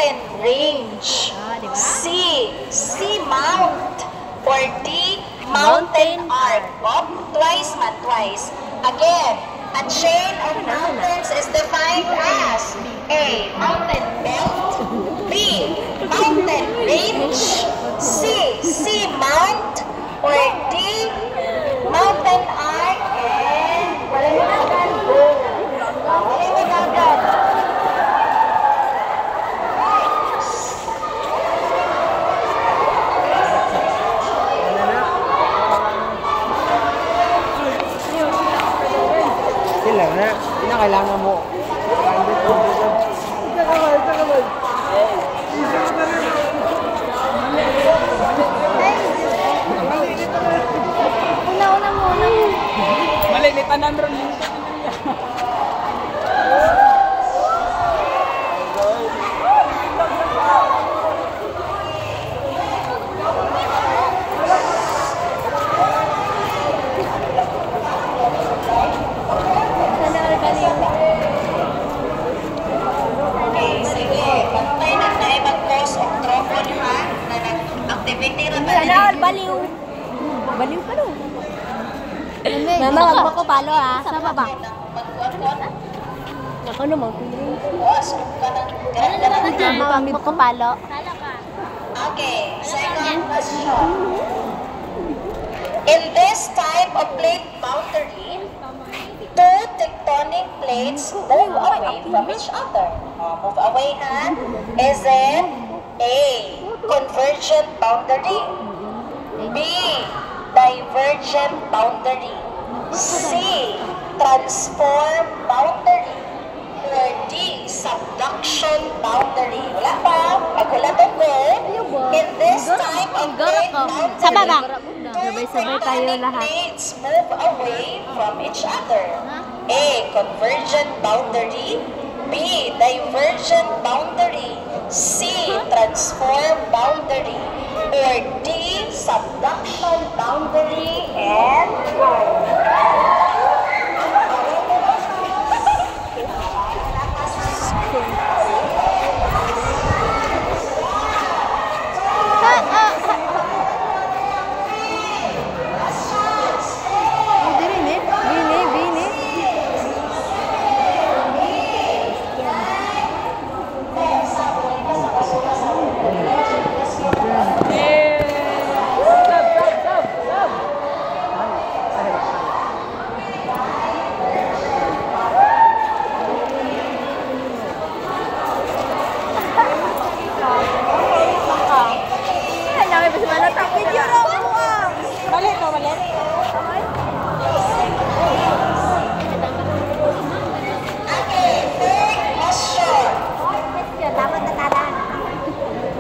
mountain range. C, seamount. Or D, mountain arc. Oh, twice man, twice. Again, a chain of mountains is defined as A, mountain belt. B, mountain range. C, seamount. Or D, mountain arc. And wala mo agad. Wala mo agad. Sila na, hindi na kailangan mo. Una muna. Malilitan na rin. Baliw. Baliw ka doon. Mama, wag mo ko palo ha. Sa baba. Ako naman. Mama, wag mo ko palo. Okay, second question. In this type of plate boundary, two tectonic plates move away from each other. Move away, ha? Is it A, convergent boundary? B, divergent boundary. C, transform boundary. Or D, subduction boundary. Wala pa. Pagulatin ko. In this type of plate boundary, two tectonic plates move away from each other. A, convergent boundary. B, divergent boundary. C, transform boundary. Or D, subduction boundary. And go.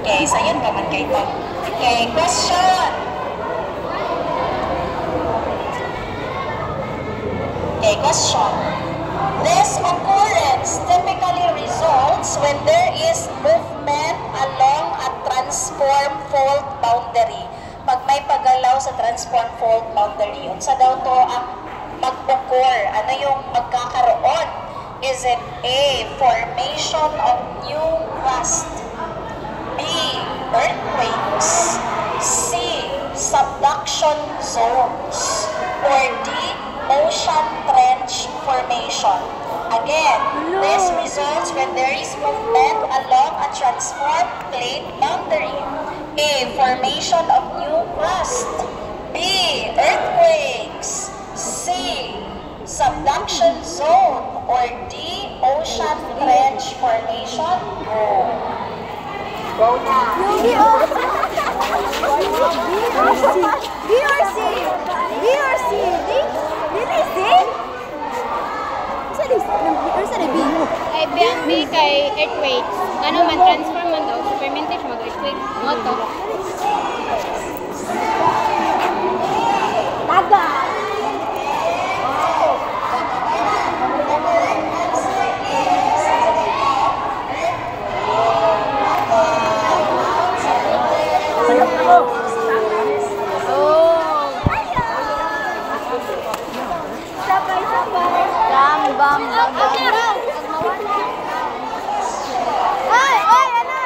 Okay, sayang naman kayo ito. Okay, question. Okay, question. This occurrence typically results when there is movement along a transform fault boundary. Pag may paggalaw sa transform fault boundary, unsa daw to ang mag-occur? Ano yung magkakaroon? Is it A, formation of new crust? B, earthquakes. C, subduction zones. Or D, ocean trench formation. Again, this results when there is movement along a transform plate boundary. A, formation of new crust. B, earthquakes. C, subduction zone. Or D, ocean trench formation. Go now. B or C? Saan ay B? Ay, B kay earthquakes. Ano man, transform man daw. So, fermentation mag-earthquake. Moto. Taga! Bam, bam, bam. Ay, ano?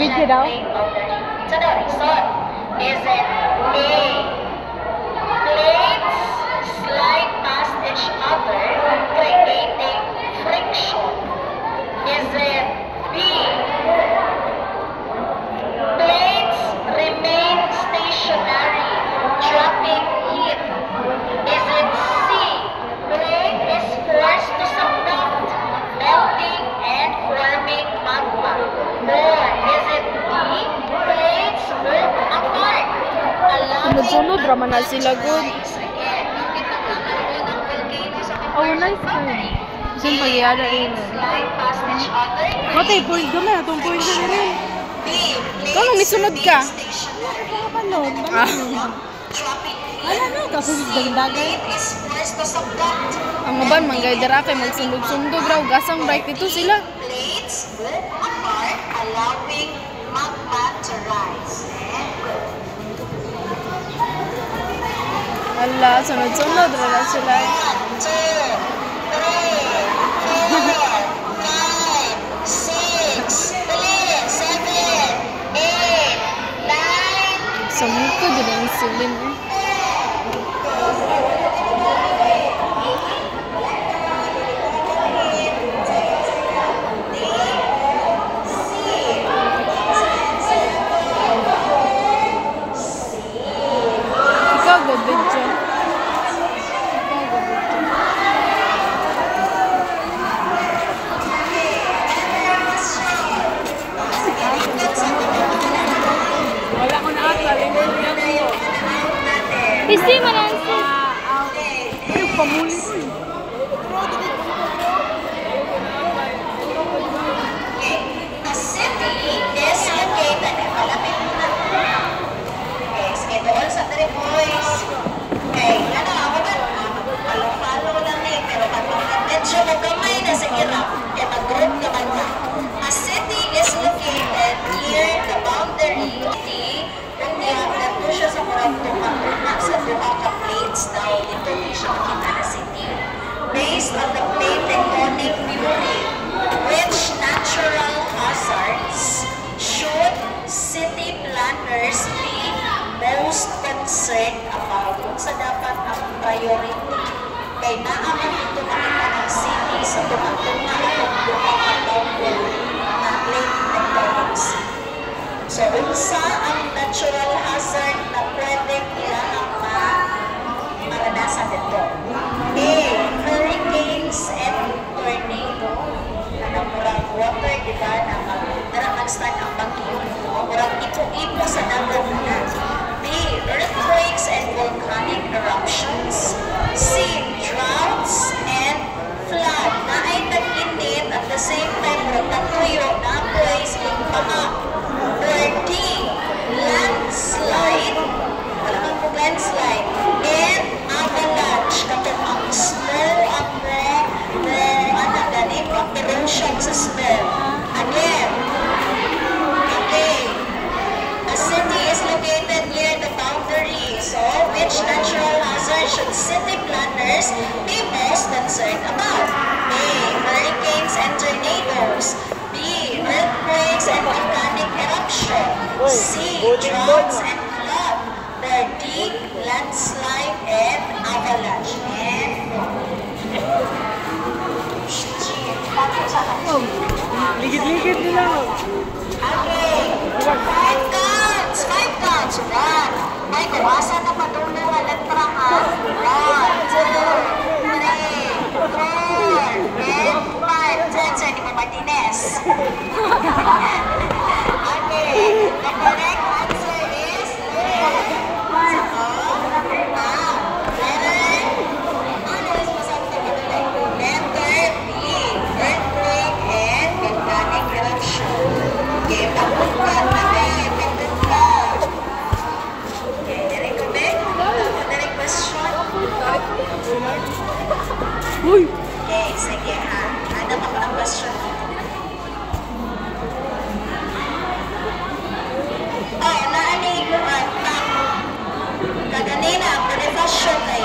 video daw. So the reason is it A, plates slide past each other, creating friction? Is it B, plates remain stationary, trapping heat? Is it C, plate is forced to subduct, melting and forming magma? Or is it D, plates move apart, allowing Sunod-sunod, raman na sila good. again, bakit nagkakaroon ng volcano sa Oh, nice boundary? Saan pagyayada rin? Slide past each other. Mate, point ka na. Itong point ka na rin. B, Ikaw nang misunod ka. Kapanood. Wala na, kasi dagdagan. Plate is forced to subduct. Ang uban, manggayadara kay magsundog-sundog raw. Gasang bright ito sila. Plates move apart, allowing magma to rise. And go. Ala, sunod-sunod, raw sila. 1, 2, 3, 4, 5, 6, 7, 8, 9, Samuko, dyan ang silin eh. Ikaw, good video. Wala ko na ata. Limit lang mo. Kasi manansi. Ay, pamuli ko eh. The city is located in malapit na. Okay, sige doon sa three boys. Okay, ano, ako ba? Follow lang eh, pero kapag medyo magamay na sa hirap, eh mag-group naman na. A city is located near the boundary of the nato siya sa murang tumak sa duha ka plates daw. Ito di siya makita na city. Based on the plate tectonic theory, which natural hazards should city planners be most concerned about? Kung sa dapat ang priority kay naaman ito makita ng city sa tumak-tumak at duha ka boundary na plate tectonics. So, unsa ang natural hazard na pwedeng ilang maranasan dito? A, hurricanes and tornado. Murang water, di ba, na mag-start ang bagyo. Murang ipo-ipo sa dagat na. B, earthquakes and volcanic eruptions. C, droughts and flood. Na ay tag-init at the same time, murang tatuyo na apoy silang baha. Or D, landslide, wala kang po landslide, and avalanche, kapag ang snow ang ano ganit, ang erosion sa snow. Again, okay, a city is located near the boundary, so which natural hazard should city planners be most concerned about? A, hurricanes and tornadoes. B, earthquakes and volcanic eruption. C, droughts and flood. Or D, landslide and avalanche. And Ligid-ligid nila. okay, five counts. One. Ay, kung asa na patuloy ang letra ha. 1, 2, 3, 4, and 5. Sensor ni Martinez. Okay, the correct answer is letter. Letter B, earthquake and volcanic eruption. Okay, pagpunta na rin, pagpunta. Okay, direct ko ba? Direct question? Okay, sige ha. Hanap ako ng question dito. Oh, naanig kaganina, question kay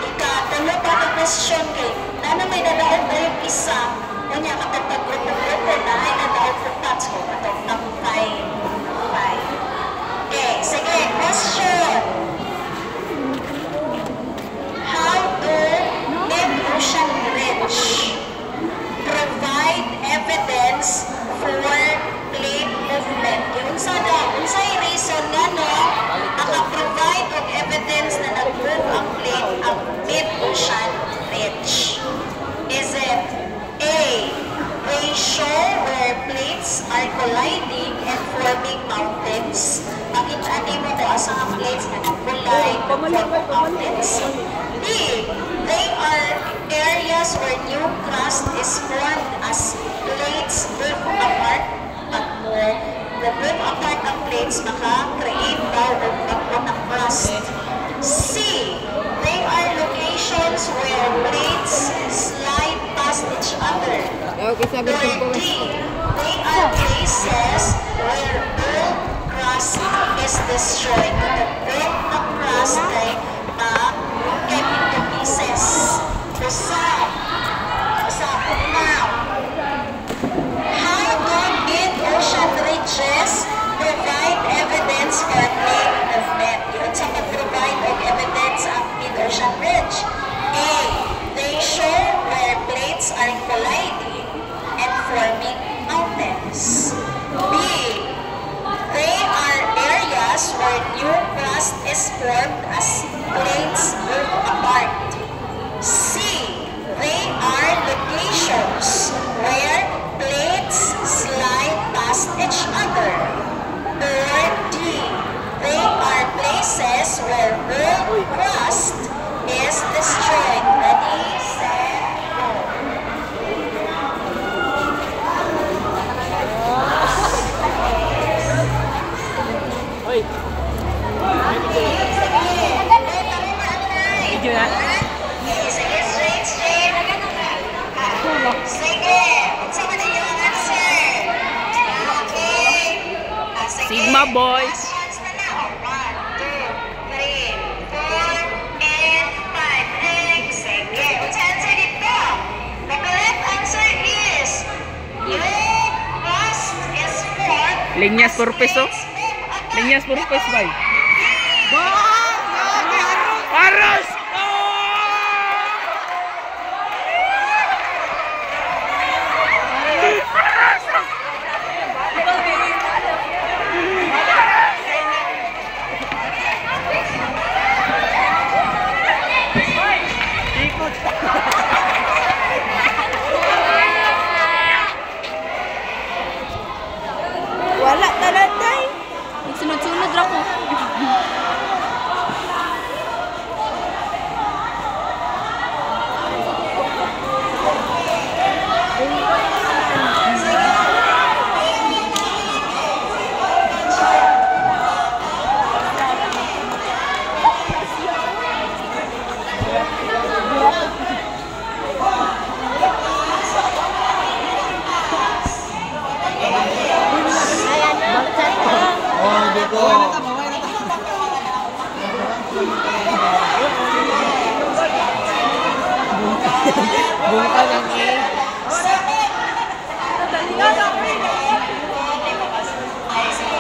ikatalo pa ang question kay na may nadaog na yung isa kanya kapag pag-grupo na ay nadaog po touch ko katong kay form of mountains. B. They are areas where new crust is formed as plates move apart at more. The move apart ng plates maka-create daw ng bago ng crust. C. They are locations where plates slide past each other. Okay, sabi ko Or po. D. They are places where old crust is destroyed. The old na crust ay broken into pieces. Usap. Now, how do mid-ocean ridges provide evidence for plate movement? Yun sa pag-provide of evidence ang mid-ocean ridge. A. They show where plates are colliding and forming mountains. B. They are areas where new crust is formed as plates move apart. C. They are locations where plates slide past each other. Or D. They are places where old crust is destroyed. Ready, set, go. Hoy, video na. Sige, straight. Sige, unsa man ang iyong answer? Okay. Sige. Sigma boy. Questions na na. 1, 2, 3, 4, and 5. Next. Sige. Unsa answer dito? The correct answer is new crust is formed. Linyas por peso. Linyas por peso, bay. Aras! Wala talatay. Nagsunod-sunod ra ko. Bungka lang eh.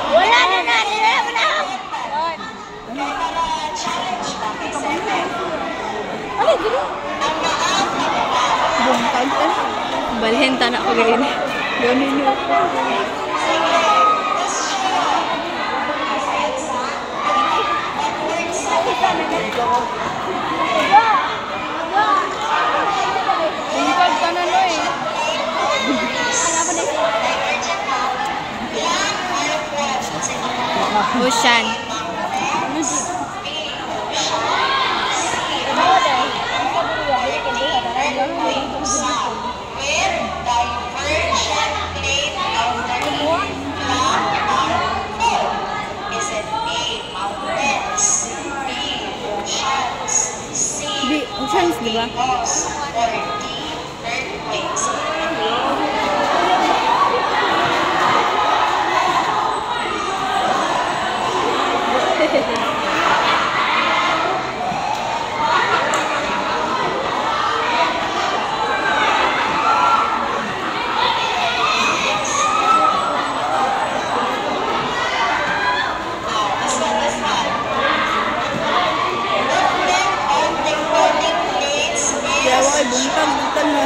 Wala na na. Wala. Ano, gino? Bungkag ka. Balhin tanak ko ganyan. Ganyan yun. Bungkag ka na no eh. Ocean. Di, oceans, di ba? Kaya ako ay bungkag na.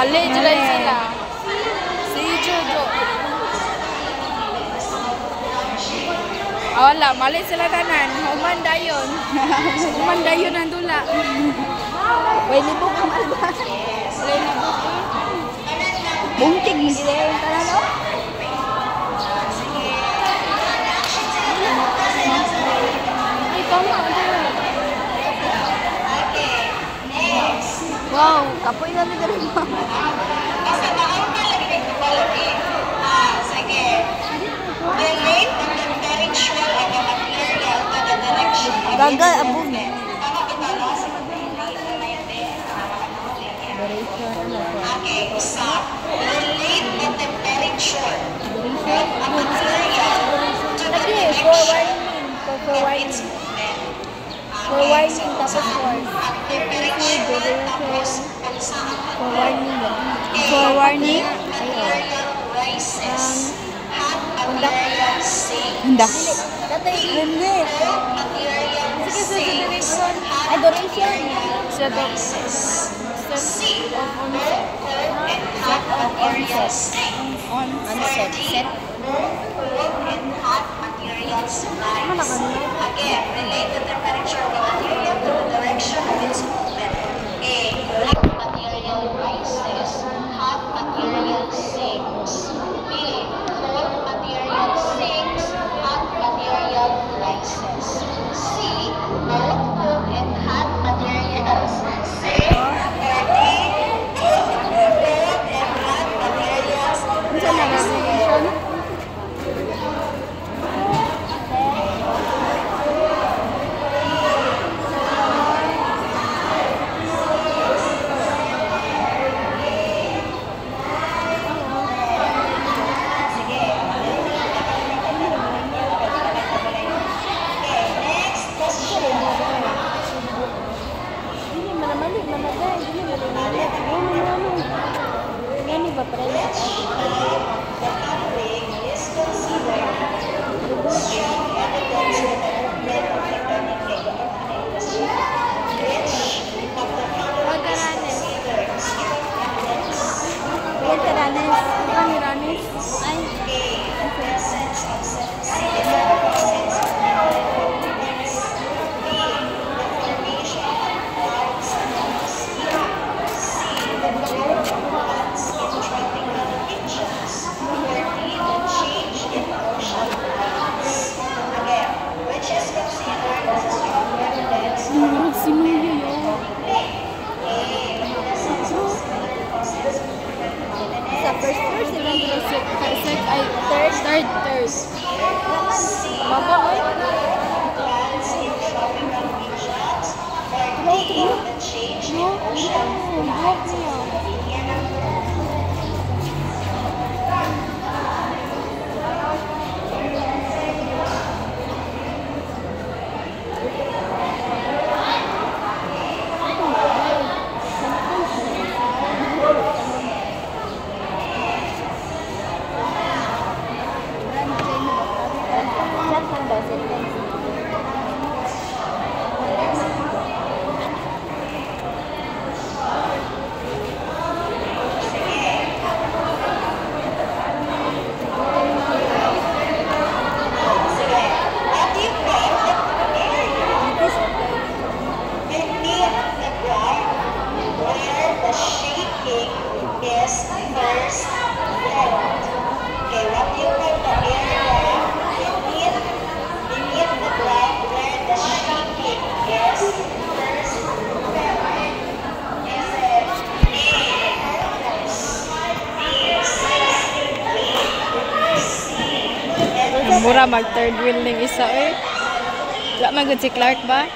Mali sila. Si Jojo. Wala, mali sila tanan. Human dayon. Human dayon ang dula. Way libog ang alba. Bungtig mo sila yung tanan, no? Ay, tama. Wow, kapoy na nila rin mo. Basta baka ka lagi nagkabalagi. Sige. Relate the temperature of a material to the direction of Gagal, its abog. movement. Tama kita ba? Sa relate na yun din. Okay, isa. Relate the temperature of a material to the Lagi, direction for of warning. its movement. For warning, tapos for. Ang temperature, tapos kung saan. For warning. For warning. Material rises. Hot material sinks. Handa. Dati, hindi. Material sinks. Hot Adoration. Sa to. C. Cold and hot material sinks. Onset. Set. Cold and hot material slides. Again, relate the temperature of the material to the direction of its movement. A. Hot material rises. Hot material sinks. B. Cold material sinks. Hot material rises. C. Both cold and hot materials sink. Or D. Both cold and hot materials rise. Mura mag third wheel ning isa eh. Wala man gud si Clark ba?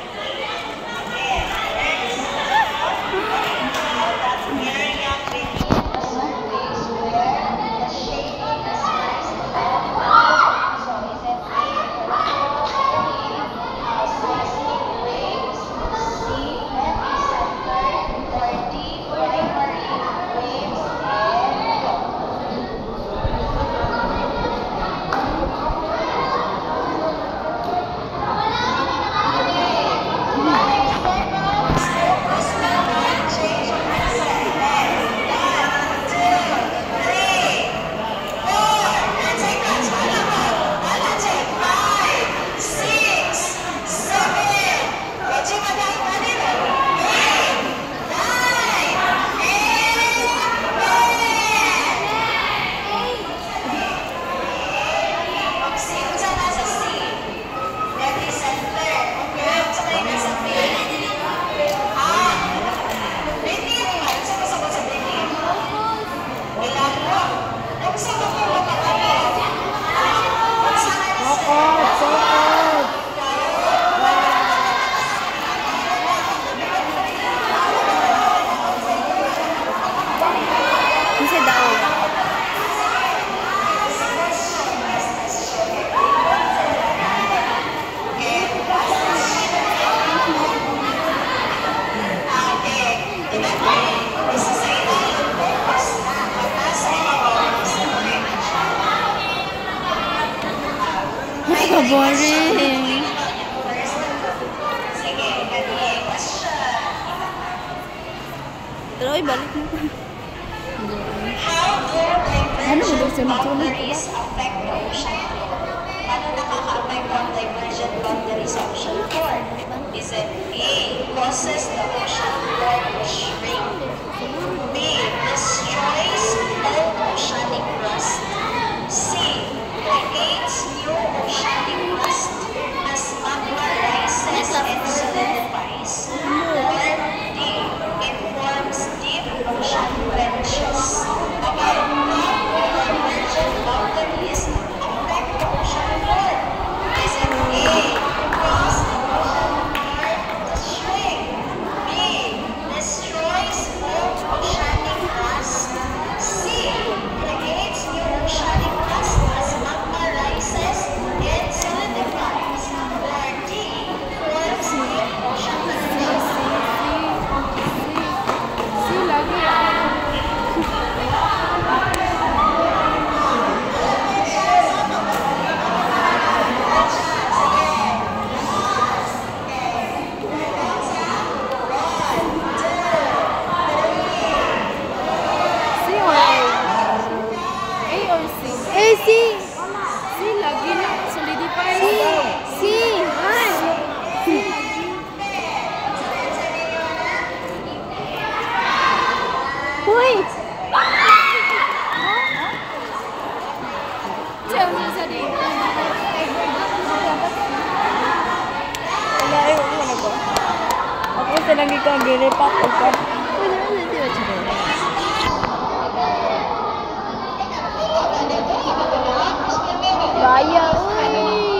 Boring. Sige, kani question. Pero ibalik mo. How do divergent boundaries affect the ocean floor? Paano nakaka-affect ang divergent boundaries sa ocean floor? Is it A, causes the ocean floor to shrink? B, destroys old oceanic crust? C, creates new oceanic crust as magma rises and solidifies? Or D, it forms deep ocean trenches? Again, how do divergent boundaries affect the ocean floor? Is it A, cause the ocean floor to shrink? B, destroys old oceanic crust? C, creates new oceanic crust as magma rises and solidifies? Or D, forms deep ocean trenches? Ako silang ikagilipat ako. Gaya, uy!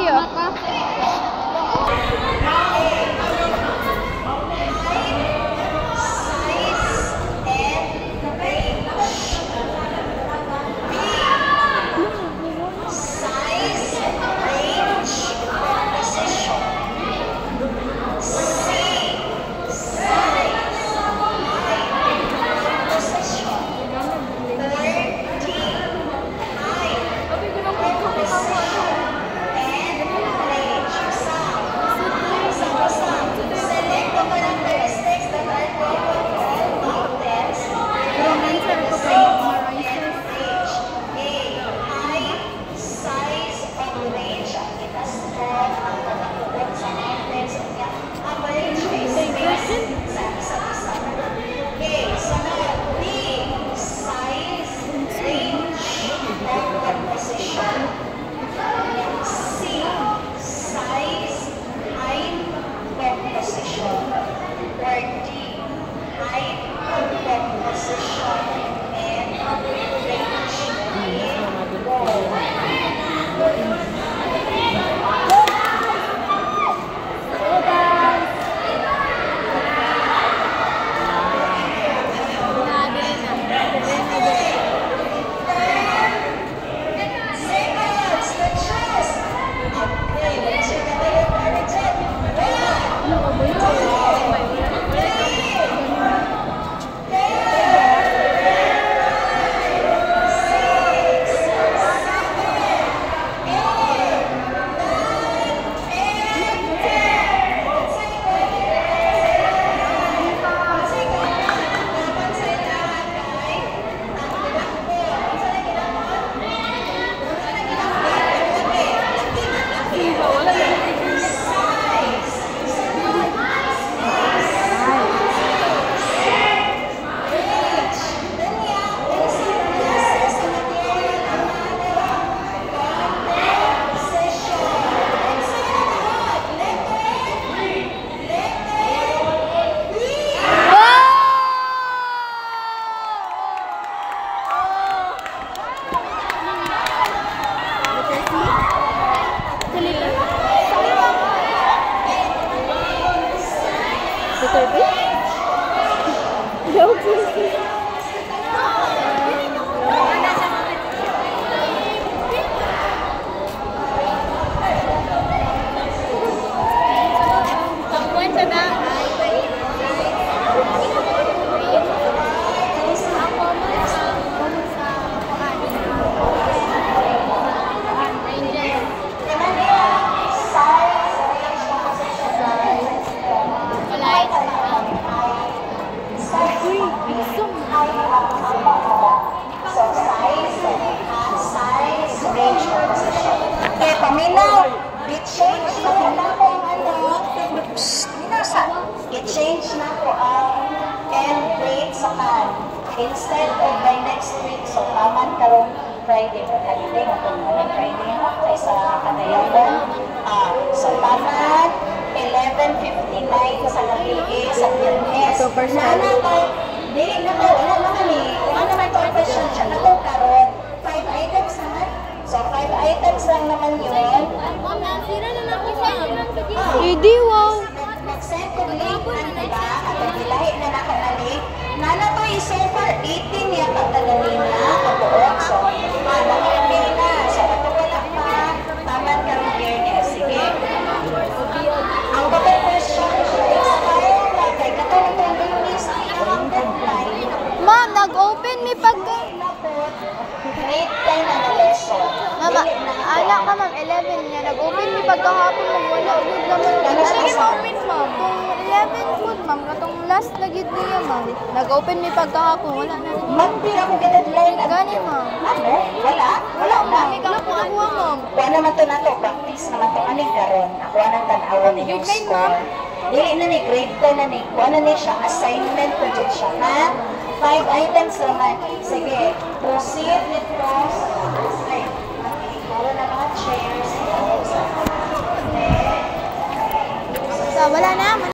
So, taman karong Friday. Holiday nga kung anong Friday ha? Kaysa kanayawan. So, taman 11:59 sa gabi sa Biyernes. Nana ko, dili na to, wala naman eh. Kung naman to question siya, na to karon 5 items naman. So, 5 items lang naman yun. Hindi, wow. Nag-send ko link na nila at nagilahi na nakanalig. Nana to is so far 18 yata taganina kabuok. So, nakalagay na. So, ito wala pa. Taman karong Biyernes. Sige. Ang kapag question is kaya na kay katulong ng Biyernes ang deadline. Ma'am, nag-open mi pagka... Grade 10 na na lesson. Mama, anak ka ma'am, 11 niya. Nag-open mi pagkahapon mo. Wala, good naman. Sige, open ma'am. Kung 11 good ma'am, katong last na gid niya ma'am. Nag-open mi pagkahapon. Wala na rin. Magdi ako deadline. Gani ma'am. Ano? Wala? Wala na. Wala po nakuha ma'am. Kuha naman to na to. Practice naman to. Aning karon. Ako anang tanawon ninyong score. Dili na ni grade 10 na ni. Kuha na ni siya. Assignment po dyan siya. Ha? 5 items naman. Sige. Proceed with those. Ay, makikuro na mga chairs. So, wala na.